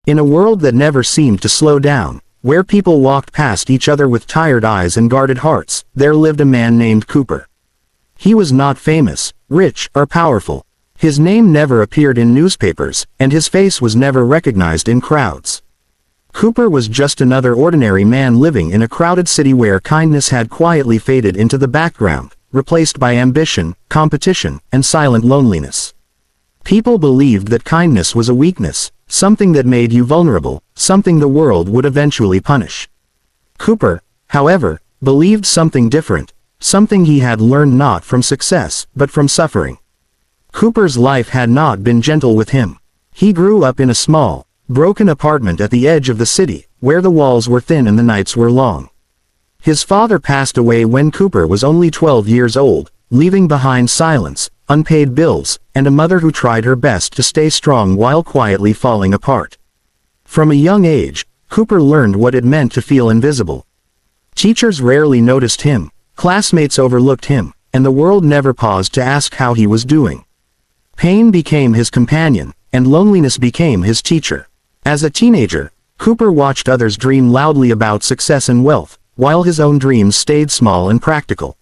In a world that never seemed to slow down, where people walked past each other with tired eyes and guarded hearts, there lived a man named Cooper. He was not famous, rich, or powerful. His name never appeared in newspapers, and his face was never recognized in crowds. Cooper was just another ordinary man living in a crowded city where kindness had quietly faded into the background, replaced by ambition, competition, and silent loneliness. People believed that kindness was a weakness, something that made you vulnerable, something the world would eventually punish. Cooper, however, believed something different, something he had learned not from success, but from suffering. Cooper's life had not been gentle with him. He grew up in a small, broken apartment at the edge of the city, where the walls were thin and the nights were long. His father passed away when Cooper was only 12 years old, leaving behind silence, unpaid bills, and a mother who tried her best to stay strong while quietly falling apart. From a young age, Cooper learned what it meant to feel invisible. Teachers rarely noticed him, classmates overlooked him, and the world never paused to ask how he was doing. Pain became his companion, and loneliness became his teacher. As a teenager, Cooper watched others dream loudly about success and wealth, while his own dreams stayed small and practical.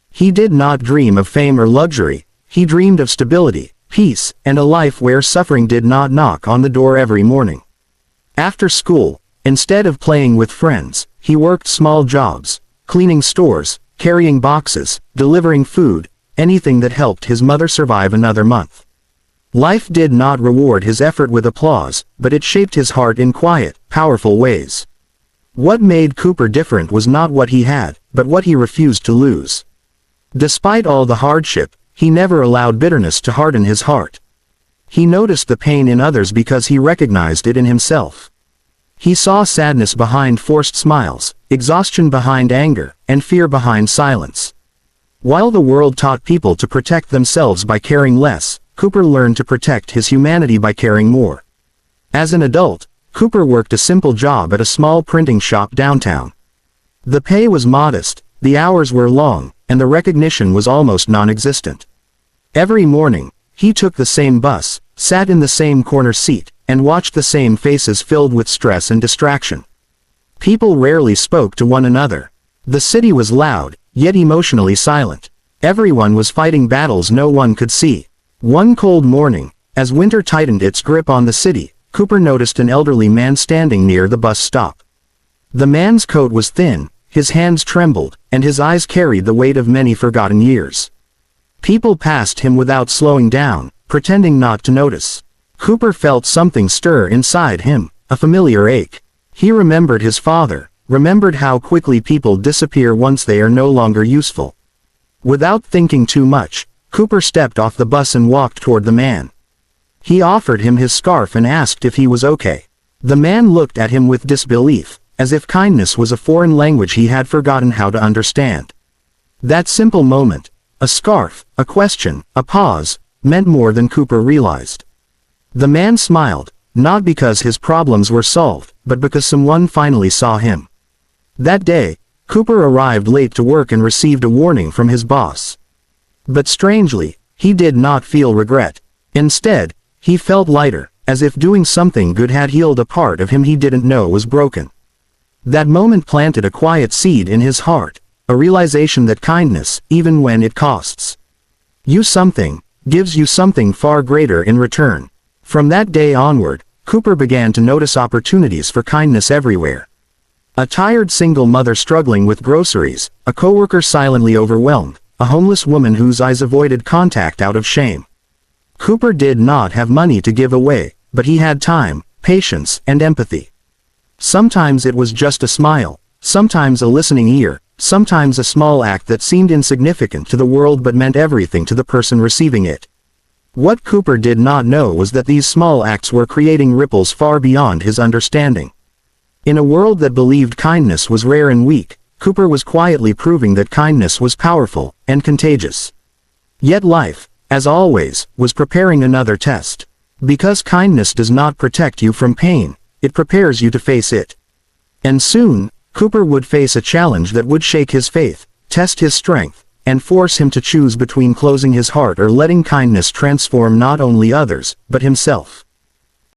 He did not dream of fame or luxury. He dreamed of stability, peace, and a life where suffering did not knock on the door every morning. After school, instead of playing with friends, he worked small jobs, cleaning stores, carrying boxes, delivering food, anything that helped his mother survive another month. Life did not reward his effort with applause, but it shaped his heart in quiet, powerful ways. What made Cooper different was not what he had, but what he refused to lose. Despite all the hardship, he never allowed bitterness to harden his heart. He noticed the pain in others because he recognized it in himself. He saw sadness behind forced smiles, exhaustion behind anger, and fear behind silence. While the world taught people to protect themselves by caring less, Cooper learned to protect his humanity by caring more. As an adult, Cooper worked a simple job at a small printing shop downtown. The pay was modest, the hours were long, and the recognition was almost non-existent. Every morning, he took the same bus, sat in the same corner seat, and watched the same faces filled with stress and distraction. People rarely spoke to one another. The city was loud, yet emotionally silent. Everyone was fighting battles no one could see. One cold morning, as winter tightened its grip on the city, Cooper noticed an elderly man standing near the bus stop. The man's coat was thin, his hands trembled, and his eyes carried the weight of many forgotten years. People passed him without slowing down, pretending not to notice. Cooper felt something stir inside him, a familiar ache. He remembered his father, remembered how quickly people disappear once they are no longer useful. Without thinking too much, Cooper stepped off the bus and walked toward the man. He offered him his scarf and asked if he was okay. The man looked at him with disbelief, as if kindness was a foreign language he had forgotten how to understand. That simple moment, a scarf, a question, a pause, meant more than Cooper realized. The man smiled, not because his problems were solved, but because someone finally saw him. That day, Cooper arrived late to work and received a warning from his boss. But strangely, he did not feel regret. Instead, he felt lighter, as if doing something good had healed a part of him he didn't know was broken. That moment planted a quiet seed in his heart, a realization that kindness, even when it costs you something, gives you something far greater in return. From that day onward, Cooper began to notice opportunities for kindness everywhere. A tired single mother struggling with groceries, a coworker silently overwhelmed, a homeless woman whose eyes avoided contact out of shame. Cooper did not have money to give away, but he had time, patience, and empathy. Sometimes it was just a smile, sometimes a listening ear, sometimes a small act that seemed insignificant to the world but meant everything to the person receiving it. What Cooper did not know was that these small acts were creating ripples far beyond his understanding. In a world that believed kindness was rare and weak, Cooper was quietly proving that kindness was powerful and contagious. Yet life, as always, was preparing another test. Because kindness does not protect you from pain, it prepares you to face it. And soon, Cooper would face a challenge that would shake his faith, test his strength, and force him to choose between closing his heart or letting kindness transform not only others, but himself.